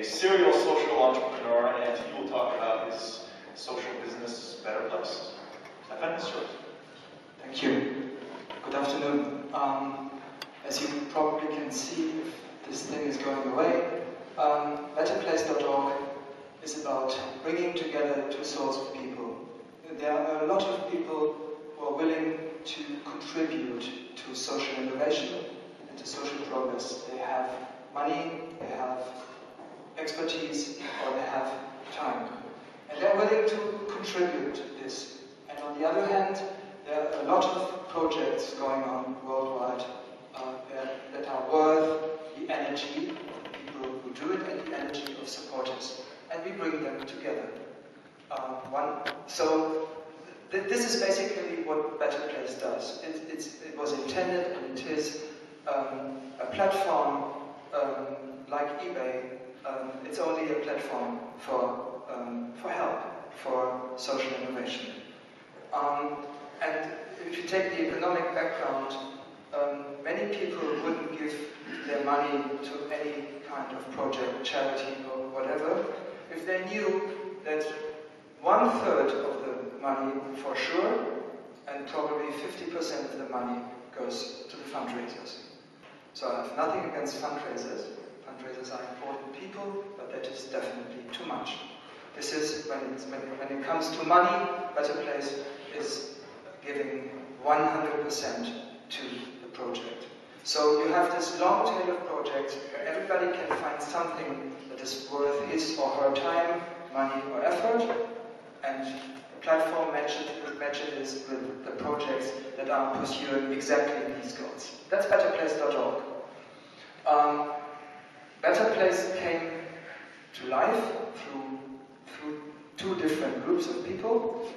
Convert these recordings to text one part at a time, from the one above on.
a serial social entrepreneur, and he will talk about his social business, Better Place. Stefan, it's yours. Thank you. Good afternoon. As you probably can see, if this thing is going away, betterplace.org is about bringing together two sorts of people. There are a lot of people who are willing to contribute to social innovation and to social progress. They have money, they have expertise, or they have time. And they're willing to contribute to this. And on the other hand, there are a lot of projects going on worldwide that are worth the energy of the people who do it and the energy of supporters. And we bring them together. This is basically what Better Place does. It was intended, and it is a platform like eBay. It's only a platform for help, for social innovation. And if you take the economic background, many people wouldn't give their money to any kind of project, charity, or whatever, if they knew that 1/3 of the money for sure, and probably 50% of the money goes to the fundraisers. So I have nothing against fundraisers. Fundraisers are important people, but that is definitely too much. This is, when it comes to money, Better Place is giving 100% to the project. So you have this long tail of projects where everybody can find something that is worth his or her time, money, or effort, and the platform matches with the projects that are pursuing exactly these goals. That's betterplace.org. Better Place came to life through two different groups of people.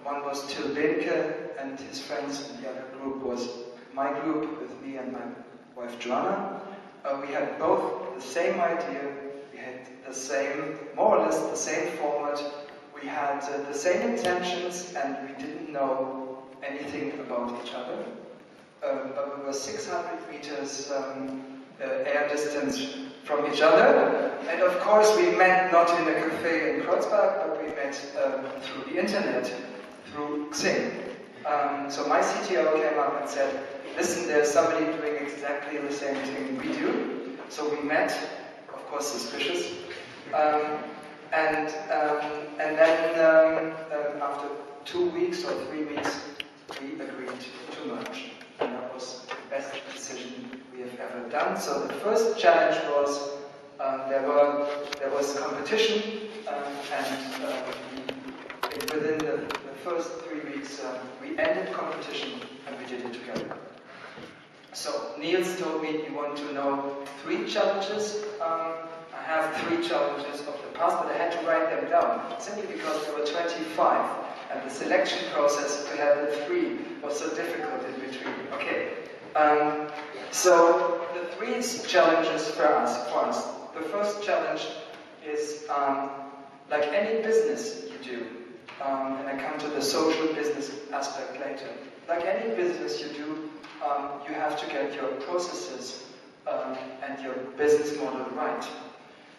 One was Till Benke and his friends, and the other group was my group with me and my wife Joanna. We had both the same idea, we had the same, more or less the same format, we had the same intentions, and we didn't know anything about each other. But we were 600 meters air distance from each other, and of course we met not in a cafe in Kreuzberg, but we met through the internet, through Xing. So my CTO came up and said, listen, there's somebody doing exactly the same thing we do. So we met, of course suspicious, and then after 2 weeks or 3 weeks, we agreed to merge. And that was the best decision we have ever done. So the first challenge was there was competition, and within the first 3 weeks we ended competition and we did it together. So Niels told me you want to know 3 challenges. I have 3 challenges of the past, but I had to write them down simply because there were 25, and the selection process to have the 3 was so difficult in between. Okay. So the 3 challenges for us. The first challenge is like any business you do, and I come to the social business aspect later. Like any business you do, you have to get your processes and your business model right.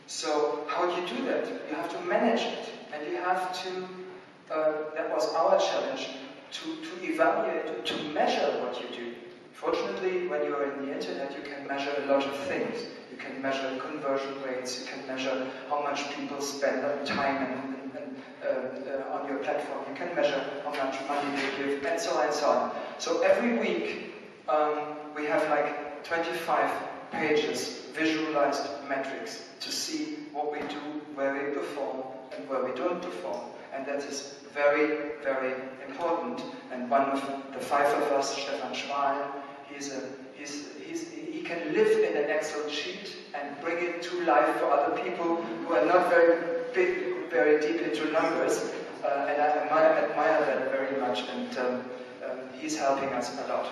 So how do you do that? You have to manage it, and you have to, that was our challenge, to evaluate, to measure what you do. Fortunately, when you're in the internet, you can measure a lot of things. You can measure conversion rates, you can measure how much people spend time on your platform, you can measure how much money they give, and so on and so on. So every week, we have like 25 pages, visualized metrics, to see what we do, where we perform, and where we don't perform. And that is very, very important. And one of the 5 of us, Stefan Schmal, he can live in an Excel sheet and bring it to life for other people who are not very deep into numbers. And I admire that very much, and he's helping us a lot.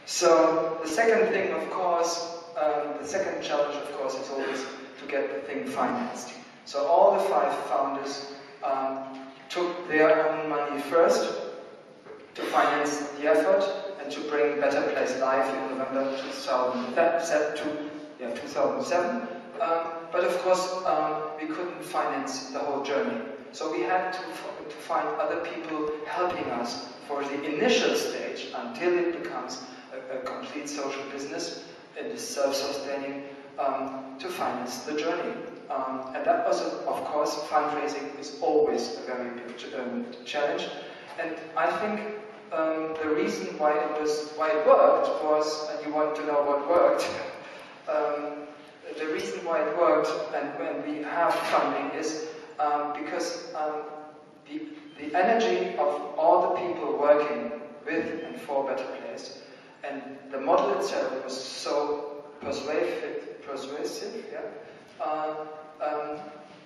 So the second thing, of course, the second challenge, of course, is always to get the thing financed. So all the 5 founders took their own money first to finance the effort and to bring Better Place live in November 2007. But of course, we couldn't finance the whole journey. So we had to find other people helping us for the initial stage until it becomes a complete social business and is self-sustaining to finance the journey. And that was, of course, fundraising is always a very big challenge. And I think the reason why it worked was, and you want to know what worked, the reason why it worked and when we have funding is because the energy of all the people working with and for Better Place, and the model itself was so persuasive, yeah,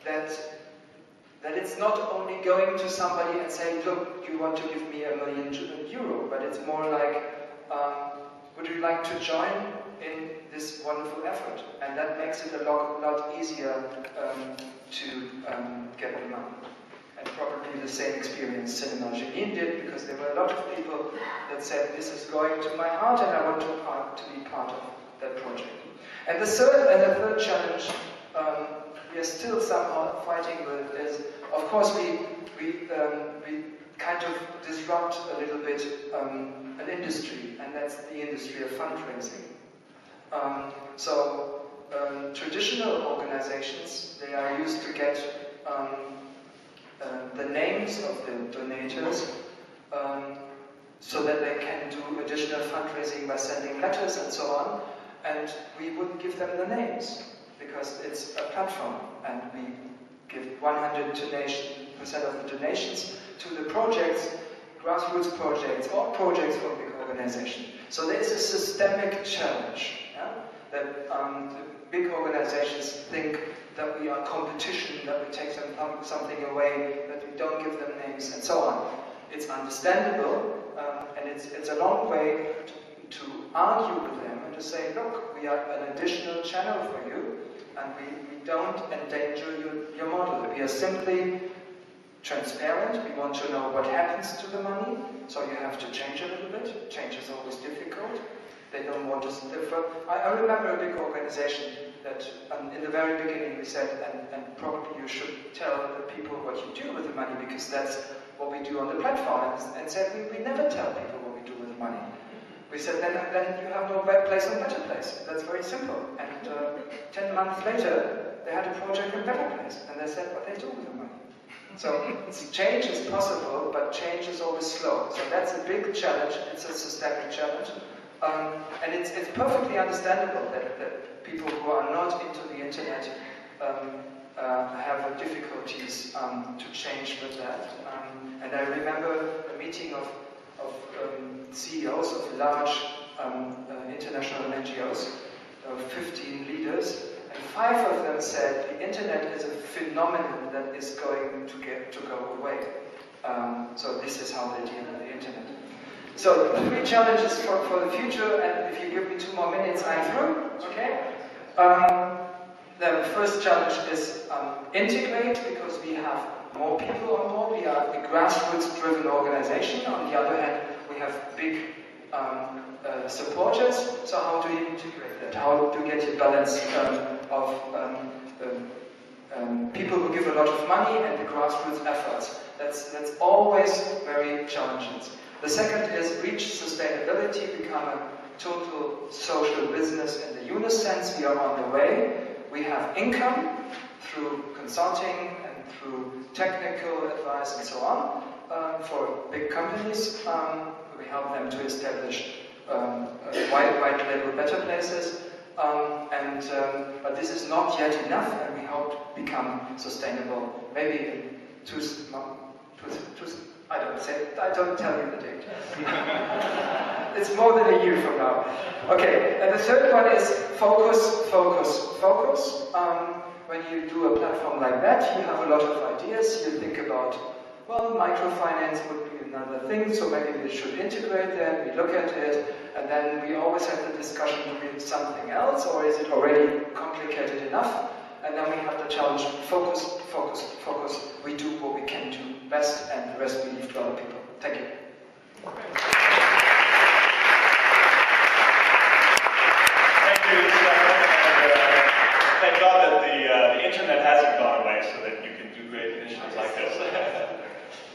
that it's not only going to somebody and saying, look, you want to give me €1 million, but it's more like, would you like to join in this wonderful effort? And that makes it a lot easier to get the money. And probably the same experience Cinema Janine did, because there were a lot of people that said, this is going to my heart and I want to be part of that project. And the third challenge we are still somehow fighting with is, of course, we kind of disrupt a little bit an industry, and that's the industry of fundraising. Traditional organizations, they are used to get the names of the donators so that they can do additional fundraising by sending letters and so on, and we wouldn't give them the names because it's a platform and we give 100% of the donations to the projects, grassroots projects or projects from big organizations. So there is a systemic challenge, yeah? That the big organizations think that we are competition, that we take something away, that we don't give them names, and so on. It's understandable, and it's a long way to argue with them and to say, look, we are an additional channel for you, and we don't endanger your model. We are simply transparent. We want to know what happens to the money, so you have to change a little bit. Change is always difficult. They don't want us to differ. I remember a big organization that in the very beginning we said, and probably you should tell the people what you do with the money, because that's what we do on the platform, and said we never tell people what we do with the money. We said then you have no place on Better Place. That's very simple. And 10 months later, they had a project in Better Place, and they said what they do with the money. So change is possible, but change is always slow. So that's a big challenge. It's a systemic challenge. And it's perfectly understandable that people who are not into the internet have difficulties to change with that. And I remember a meeting of CEOs of large international NGOs, 15 leaders, and 5 of them said the internet is a phenomenon that is going to go away. So this is how they deal with the internet. So 3 challenges for the future, and if you give me 2 more minutes, I'm through. Okay. The first challenge is integrate, because we have more people on board. We are a grassroots-driven organization. On the other hand, we have big supporters. So how do you integrate that? How do you get a balance of people who give a lot of money and the grassroots efforts? That's always very challenging. The second is reach sustainability, become a total social business in the Yunus sense. We are on the way. We have income through consulting and through technical advice and so on for big companies. We help them to establish white label Better Places. But this is not yet enough, and we hope to become sustainable maybe in I don't tell you the date. It's more than a year from now. Okay, and the third one is focus. When you do a platform like that, you have a lot of ideas. You think about, well, microfinance would be another thing, so maybe we should integrate that. We look at it, and then we always have the discussion, do we do something else, or is it already complicated enough? And then we have the challenge, focus. We do what we can do best, and the rest we leave to other people. Thank you. Thank you, Stefan. And thank God that the that has